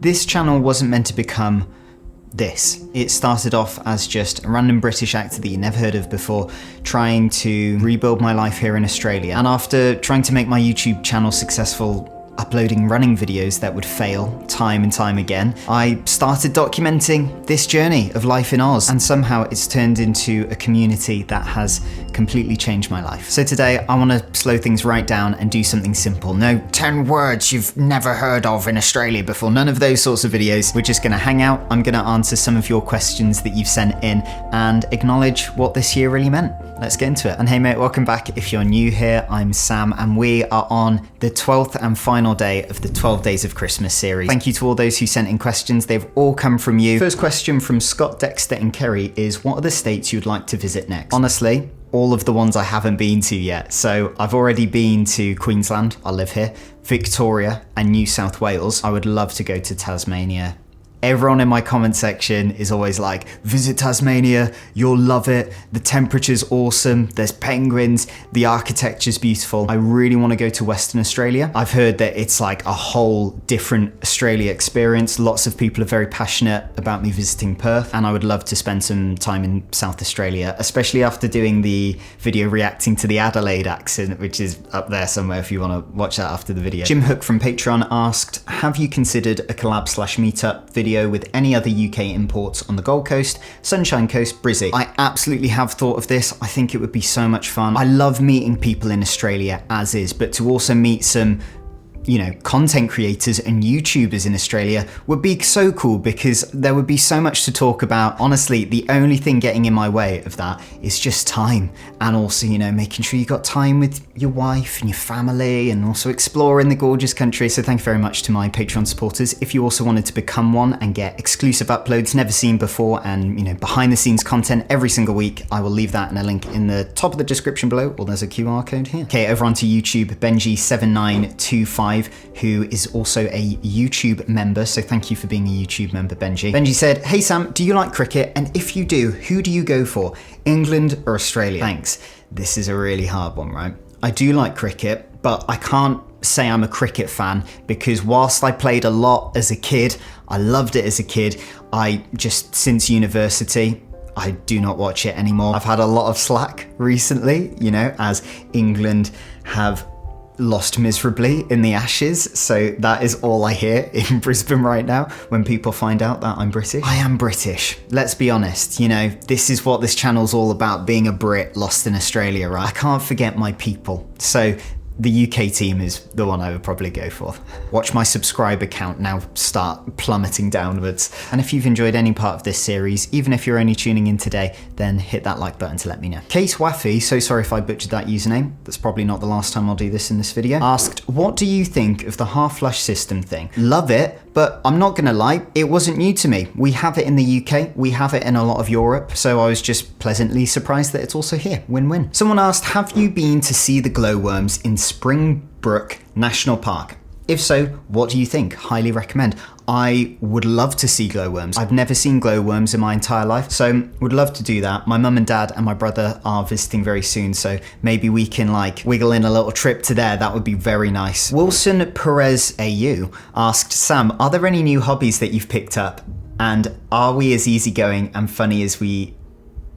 This channel wasn't meant to become this. It started off as just a random British actor that you never heard of before, trying to rebuild my life here in Australia. And after trying to make my YouTube channel successful, uploading running videos that would fail time and time again, I started documenting this journey of life in Oz, and somehow it's turned into a community that has completely changed my life. So today I want to slow things right down and do something simple. No 10 words you've never heard of in Australia before, none of those sorts of videos. We're just gonna hang out, I'm gonna answer some of your questions that you've sent in and acknowledge what this year really meant. Let's get into it. And hey mate, welcome back. If you're new here, I'm Sam and we are on the 12th and final day of the 12 Days of Christmas series. Thank you to all those who sent in questions. They've all come from you. First question from Scott, Dexter and Kerry is, what are the states you'd like to visit next? Honestly, all of the ones I haven't been to yet. So I've already been to Queensland, I live here, Victoria and New South Wales. I would love to go to Tasmania. Everyone in my comment section is always like, visit Tasmania, you'll love it. The temperature's awesome, there's penguins, the architecture's beautiful. I really want to go to Western Australia. I've heard that it's like a whole different Australia experience. Lots of people are very passionate about me visiting Perth, and I would love to spend some time in South Australia, especially after doing the video reacting to the Adelaide accent, which is up there somewhere if you want to watch that after the video. Jim Hook from Patreon asked, have you considered a collab/meetup video with any other UK imports on the Gold Coast, Sunshine Coast, Brizzy? I absolutely have thought of this. I think it would be so much fun. I love meeting people in Australia as is, but to also meet some content creators and YouTubers in Australia would be so cool, because there would be so much to talk about. Honestly, the only thing getting in my way of that is just time, and also, making sure you got time with your wife and your family, and also exploring the gorgeous country. So thank you very much to my Patreon supporters. If you also wanted to become one and get exclusive uploads never seen before, and behind the scenes content every single week, I will leave that in a link in the top of the description below, or there's a QR code here. Okay, over onto YouTube, Benji7925, who is also a YouTube member, so thank you for being a YouTube member, Benji. Benji said, hey Sam, do you like cricket? And if you do, who do you go for? England or Australia? Thanks. This is a really hard one, right? I do like cricket, but I can't say I'm a cricket fan, because whilst I played a lot as a kid, I loved it as a kid, since university, I do not watch it anymore. I've had a lot of slack recently, as England have lost miserably in the Ashes, so that is all I hear in Brisbane right now when people find out that I'm British. I am British, let's be honest, this is what this channel's all about, being a Brit lost in Australia, right? I can't forget my people, so the UK team is the one I would probably go for. Watch my subscriber count now start plummeting downwards. And if you've enjoyed any part of this series, even if you're only tuning in today, then hit that like button to let me know. Case Waffy, so sorry if I butchered that username, that's probably not the last time I'll do this in this video, asked, what do you think of the half flush system thing? Love it, but I'm not gonna lie, it wasn't new to me. We have it in the UK, we have it in a lot of Europe, so I was just pleasantly surprised that it's also here. Win-win. Someone asked, have you been to see the glowworms in Springbrook National Park? If so, what do you think? Highly recommend. I would love to see glowworms. I've never seen glowworms in my entire life, so would love to do that. My mum and dad and my brother are visiting very soon, so maybe we can wiggle in a little trip to there. That would be very nice. Wilson Perez AU asked, Sam, are there any new hobbies that you've picked up? And are we as easygoing and funny as we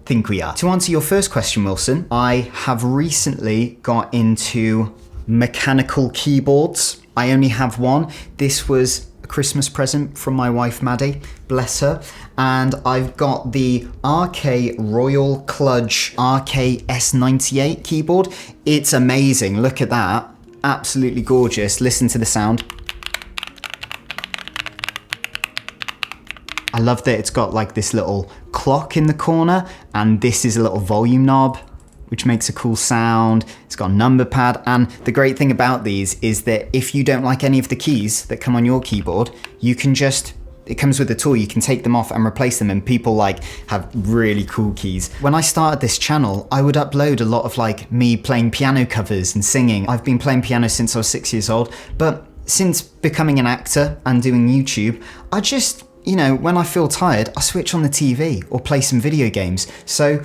think we are? To answer your first question, Wilson, I have recently got into mechanical keyboards. I only have one. This was a Christmas present from my wife Maddie, bless her, and I've got the RK Royal Kludge RK S98 keyboard. It's amazing, look at that, absolutely gorgeous. Listen to the sound. I love that it's got this little clock in the corner, and this is a little volume knob, which makes a cool sound. It's got a number pad, and the great thing about these is that if you don't like any of the keys that come on your keyboard, you can it comes with a tool, you can take them off and replace them, and people have really cool keys. When I started this channel, I would upload a lot of me playing piano covers and singing. I've been playing piano since I was 6 years old, but since becoming an actor and doing YouTube, I just you know, when I feel tired, I switch on the TV or play some video games. So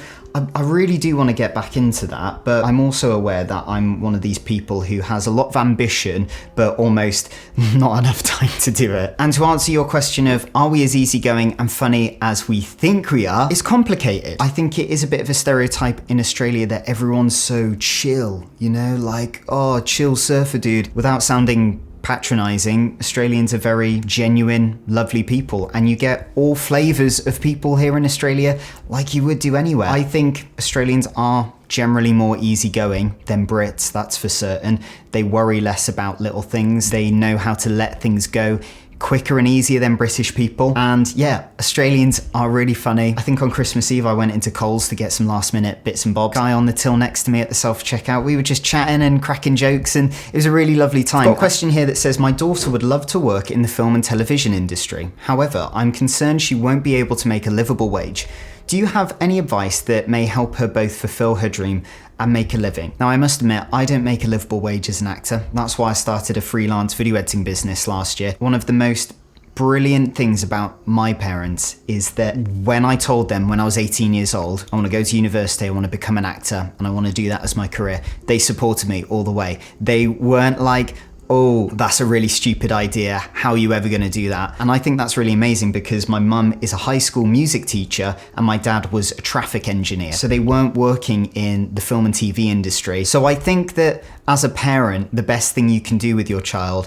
I really do want to get back into that, but I'm also aware that I'm one of these people who has a lot of ambition, but almost not enough time to do it. And to answer your question of, are we as easygoing and funny as we think we are, it's complicated. I think it is a bit of a stereotype in Australia that everyone's so chill, you know, like, oh, chill surfer dude, without sounding patronising. Australians are very genuine, lovely people, and you get all flavours of people here in Australia like you would do anywhere. I think Australians are generally more easygoing than Brits, that's for certain. They worry less about little things. They know how to let things go quicker and easier than British people. And yeah, Australians are really funny. I think on Christmas Eve I went into Coles to get some last minute bits and bobs. Guy on the till next to me at the self-checkout, we were just chatting and cracking jokes, and it was a really lovely time. I've got a question here that says, my daughter would love to work in the film and television industry. However, I'm concerned she won't be able to make a livable wage. Do you have any advice that may help her both fulfill her dream and make a living? Now, I must admit, I don't make a livable wage as an actor. That's why I started a freelance video editing business last year. One of the most brilliant things about my parents is that when I told them when I was 18 years old, I want to go to university, I want to become an actor, and I want to do that as my career, they supported me all the way. They weren't like, oh, that's a really stupid idea, how are you ever going to do that? And I think that's really amazing because my mum is a high school music teacher and my dad was a traffic engineer. So they weren't working in the film and TV industry. So I think that as a parent, the best thing you can do with your child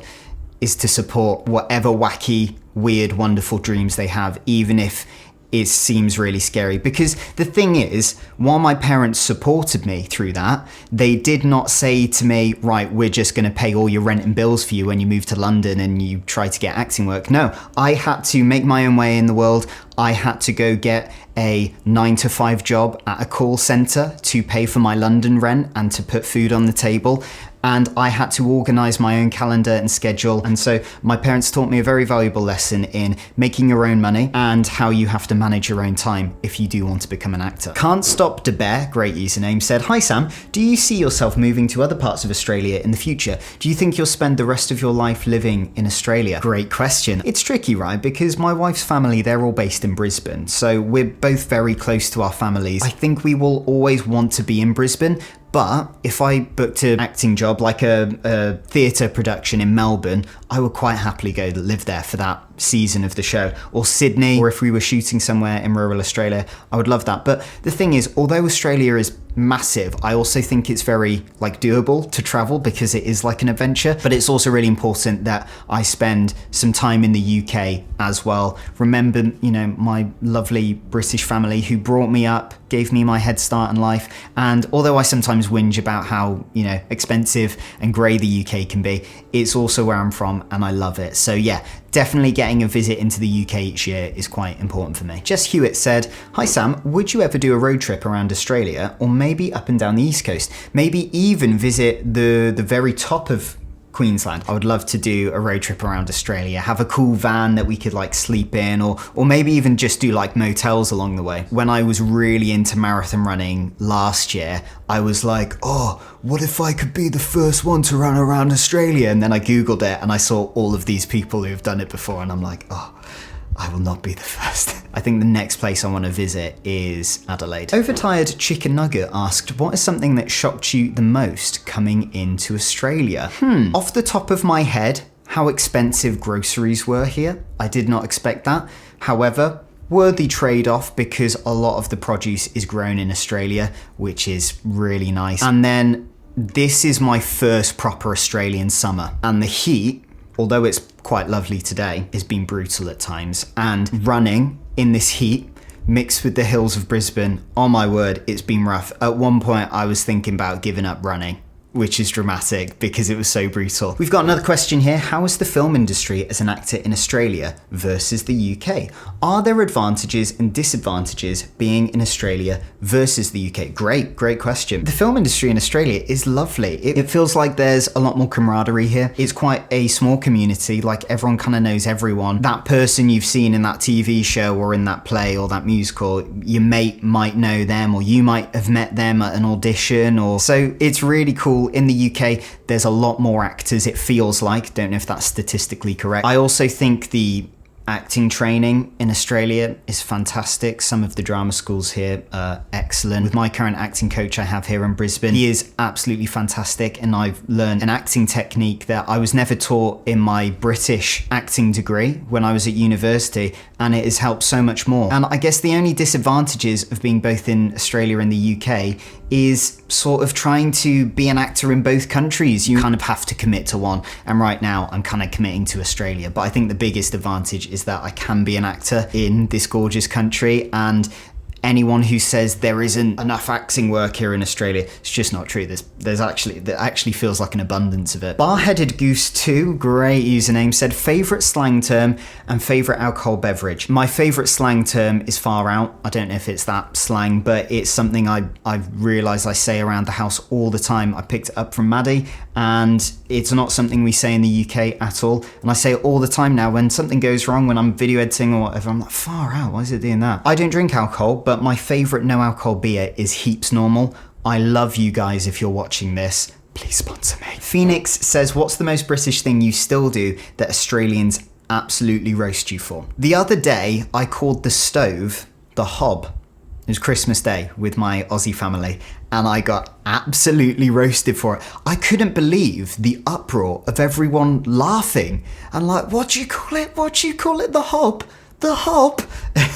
is to support whatever wacky, weird, wonderful dreams they have, even if it seems really scary. Because the thing is, while my parents supported me through that, they did not say to me, right, we're just going to pay all your rent and bills for you when you move to London and you try to get acting work. No, I had to make my own way in the world. I had to go get a 9-to-5 job at a call centre to pay for my London rent and to put food on the table. And I had to organise my own calendar and schedule. And so my parents taught me a very valuable lesson in making your own money and how you have to manage your own time if you do want to become an actor. Can't Stop the Bear, great username, said, hi Sam, do you see yourself moving to other parts of Australia in the future? Do you think you'll spend the rest of your life living in Australia? Great question. It's tricky, right? Because my wife's family, they're all based in Brisbane. So we're both very close to our families. I think we will always want to be in Brisbane. But if I booked an acting job, like a theatre production in Melbourne, I would quite happily go live there for that season of the show. Or Sydney, or if we were shooting somewhere in rural Australia, I would love that. But the thing is, although Australia is massive, I also think it's very doable to travel because it is like an adventure. But it's also really important that I spend some time in the UK as well. Remember, my lovely British family who brought me up, gave me my head start in life. And although I sometimes whinge about how, expensive and grey the UK can be, it's also where I'm from and I love it. So yeah, definitely getting a visit into the UK each year is quite important for me. Jess Hewitt said, hi Sam, would you ever do a road trip around Australia or maybe up and down the East Coast? Maybe even visit the very top of Queensland. I would love to do a road trip around Australia, have a cool van that we could sleep in, or maybe even just do motels along the way. When I was really into marathon running last year, I was like, oh, what if I could be the first one to run around Australia? And then I Googled it and I saw all of these people who have done it before and I'm like, oh, I will not be the first. I think the next place I want to visit is Adelaide. Overtired Chicken Nugget asked, what is something that shocked you the most coming into Australia? Off the top of my head, how expensive groceries were here. I did not expect that. However, worthy trade-off because a lot of the produce is grown in Australia, which is really nice. And then this is my first proper Australian summer, and the heat, although it's quite lovely today, has been brutal at times. And running in this heat, mixed with the hills of Brisbane, oh my word, it's been rough. At one point, I was thinking about giving up running, which is dramatic because it was so brutal. We've got another question here. How is the film industry as an actor in Australia versus the UK? Are there advantages and disadvantages being in Australia versus the UK? Great question. The film industry in Australia is lovely. It feels like there's a lot more camaraderie here. It's quite a small community, everyone kind of knows everyone. That person you've seen in that TV show or in that play or that musical, your mate might know them or you might have met them at an audition, so it's really cool. In the UK, there's a lot more actors, it feels like. Don't know if that's statistically correct. I also think the acting training in Australia is fantastic. Some of the drama schools here are excellent. With my current acting coach I have here in Brisbane, he is absolutely fantastic, and I've learned an acting technique that I was never taught in my British acting degree when I was at university, and it has helped so much more. And I guess the only disadvantages of being both in Australia and the UK is sort of trying to be an actor in both countries. You kind of have to commit to one, and right now I'm kind of committing to Australia. But I think the biggest advantage is that I can be an actor in this gorgeous country, and anyone who says there isn't enough acting work here in Australia, it's just not true. There actually feels like an abundance of it. Barheaded Goose 2, great username, said favourite slang term and favourite alcohol beverage. My favourite slang term is far out. I don't know if it's that slang, but it's something I've realised I say around the house all the time. I picked it up from Maddie, and it's not something we say in the UK at all. And I say it all the time now when something goes wrong, when I'm video editing or whatever. I'm like, far out, why is it doing that? I don't drink alcohol, but my favourite no alcohol beer is Heaps Normal. I love you guys if you're watching this. Please sponsor me. Phoenix says, what's the most British thing you still do that Australians absolutely roast you for? The other day, I called the stove the hob. It was Christmas Day with my Aussie family, and I got absolutely roasted for it. I couldn't believe the uproar of everyone laughing and like, what do you call it? What do you call it? The hob? The hob?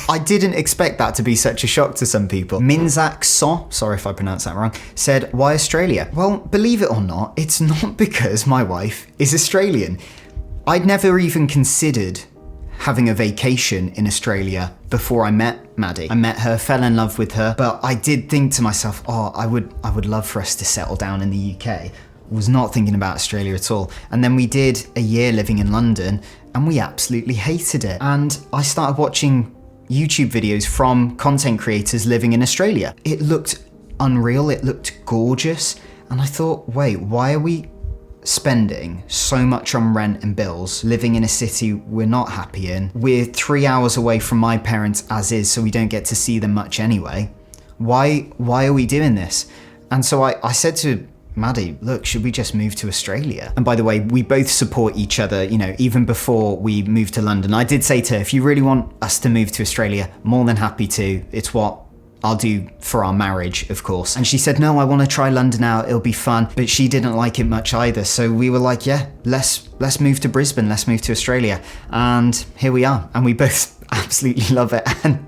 I didn't expect that to be such a shock to some people. Minzak So, sorry if I pronounced that wrong, said, why Australia? Well, believe it or not, it's not because my wife is Australian. I'd never even considered having a vacation in Australia before I met Maddie. I met her, fell in love with her, but I did think to myself, oh, I would love for us to settle down in the UK. Was not thinking about Australia at all. And then we did a year living in London, and we absolutely hated it. And I started watching YouTube videos from content creators living in Australia. It looked unreal, it looked gorgeous, and I thought, wait, why are we spending so much on rent and bills, living in a city we're not happy in? We're 3 hours away from my parents as is, so we don't get to see them much anyway. Why are we doing this? And so I said to Maddie, look, should we just move to Australia? And by the way, we both support each other, you know, even before we moved to London. I did say to her, if you really want us to move to Australia, more than happy to. It's what I'll do for our marriage, of course. And she said, no, I want to try London out, it'll be fun. But she didn't like it much either. So we were like, yeah, let's move to Brisbane, let's move to Australia. And here we are. And we both absolutely love it. And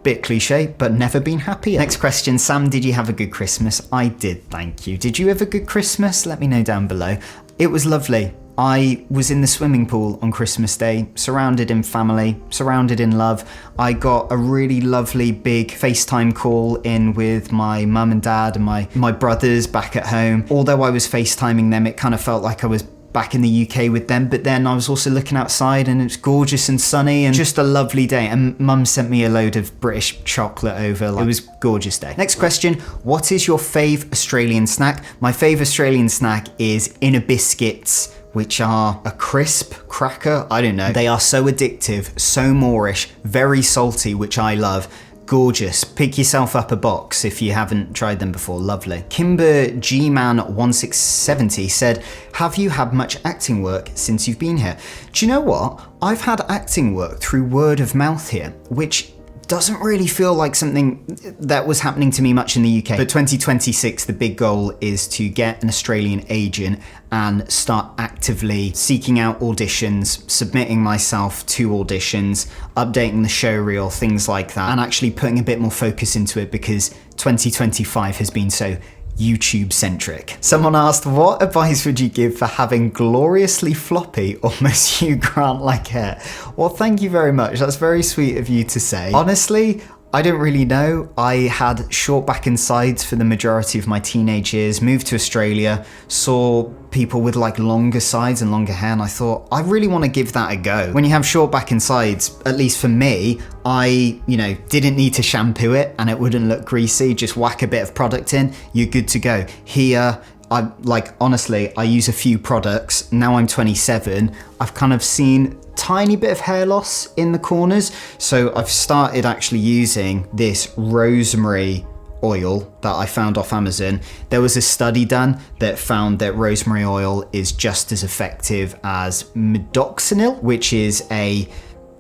bit cliche, but never been happier. Next question, Sam, did you have a good Christmas? I did, thank you. Did you have a good Christmas? Let me know down below. It was lovely. I was in the swimming pool on Christmas Day, surrounded in family, surrounded in love. I got a really lovely big FaceTime call in with my mum and dad and my brothers back at home. Although I was FaceTiming them, it kind of felt like I was back in the UK with them, but then I was also looking outside and it's gorgeous and sunny and just a lovely day. And mum sent me a load of British chocolate over. It was a gorgeous day. Next question, what is your fave Australian snack? My fave Australian snack is Inner Biscuits, which are a crisp cracker. I don't know. They are so addictive, so Moorish, very salty, which I love. Gorgeous. Pick yourself up a box if you haven't tried them before. Lovely. Kimber G-Man 1670 said, have you had much acting work since you've been here? Do you know what? I've had acting work through word of mouth here, which doesn't really feel like something that was happening to me much in the UK. But 2026, the big goal is to get an Australian agent and start actively seeking out auditions, submitting myself to auditions, updating the show reel, things like that, and actually putting a bit more focus into it because 2025 has been so YouTube centric. Someone asked, what advice would you give for having gloriously floppy, almost Hugh Grant like hair? Well, thank you very much. That's very sweet of you to say. Honestly, I don't really know. I had short back and sides for the majority of my teenage years, moved to Australia, saw people with like longer sides and longer hair, and I thought, I really want to give that a go. When you have short back and sides, at least for me, I, didn't need to shampoo it and it wouldn't look greasy. Just whack a bit of product in, you're good to go. Here, honestly, I use a few products. Now I'm 27, I've kind of seen tiny bit of hair loss in the corners. So I've started actually using this rosemary oil that I found off Amazon. There was a study done that found that rosemary oil is just as effective as midoxanil, which is a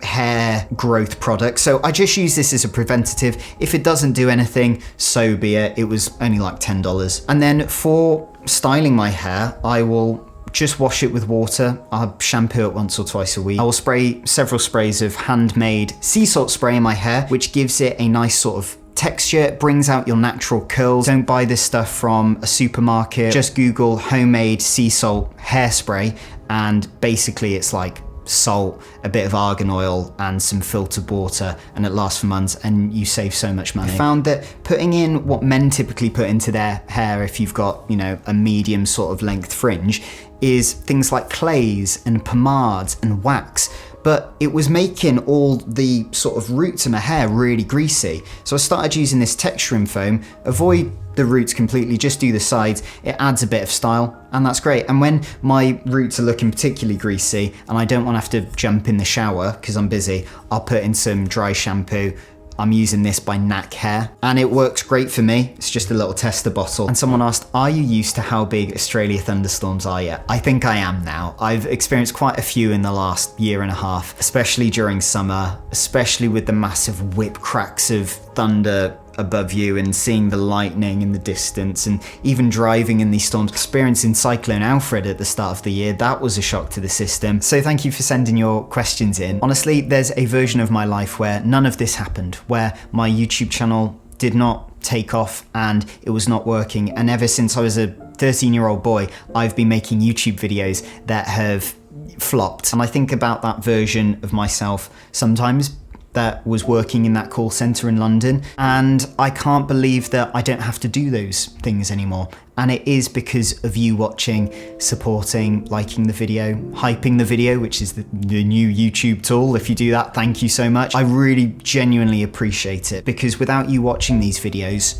hair growth product. So I just use this as a preventative. If it doesn't do anything, so be it. It was only like $10. And then for styling my hair, I will just wash it with water. I'll shampoo it once or twice a week. I will spray several sprays of handmade sea salt spray in my hair, which gives it a nice sort of texture. It brings out your natural curls. Don't buy this stuff from a supermarket. Just Google homemade sea salt hairspray, and basically it's like salt, a bit of argan oil, and some filtered water, and it lasts for months, and you save so much money. I found that putting in what men typically put into their hair, if you've got, you know, a medium sort of length fringe, is things like clays and pomades and wax. But it was making all the sort of roots in my hair really greasy. So I started using this texturing foam. Avoid the roots completely, just do the sides. It adds a bit of style, and that's great. And when my roots are looking particularly greasy and I don't want to have to jump in the shower because I'm busy, I'll put in some dry shampoo. I'm using this by Knack Hair, and it works great for me. It's just a little tester bottle. And someone asked, are you used to how big Australia thunderstorms are yet? I think I am now. I've experienced quite a few in the last year and a half, especially during summer, especially with the massive whip cracks of thunder above you and seeing the lightning in the distance, and even driving in these storms. Experiencing Cyclone Alfred at the start of the year, that was a shock to the system. So thank you for sending your questions in. Honestly, there's a version of my life where none of this happened, where my YouTube channel did not take off and it was not working. And ever since I was a 13-year-old boy, I've been making YouTube videos that have flopped. And I think about that version of myself sometimes, that was working in that call center in London, and I can't believe that I don't have to do those things anymore. And it is because of you watching, supporting, liking the video, hyping the video, which is the new YouTube tool. If you do that, thank you so much. I really genuinely appreciate it, because without you watching these videos,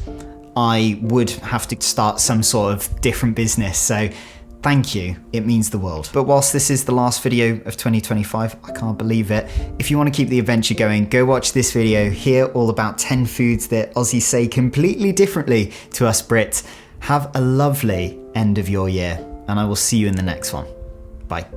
I would have to start some sort of different business. So thank you, it means the world. But whilst this is the last video of 2025, I can't believe it. If you want to keep the adventure going, go watch this video, hear all about 10 foods that Aussies say completely differently to us Brits. Have a lovely end of your year, and I will see you in the next one. Bye.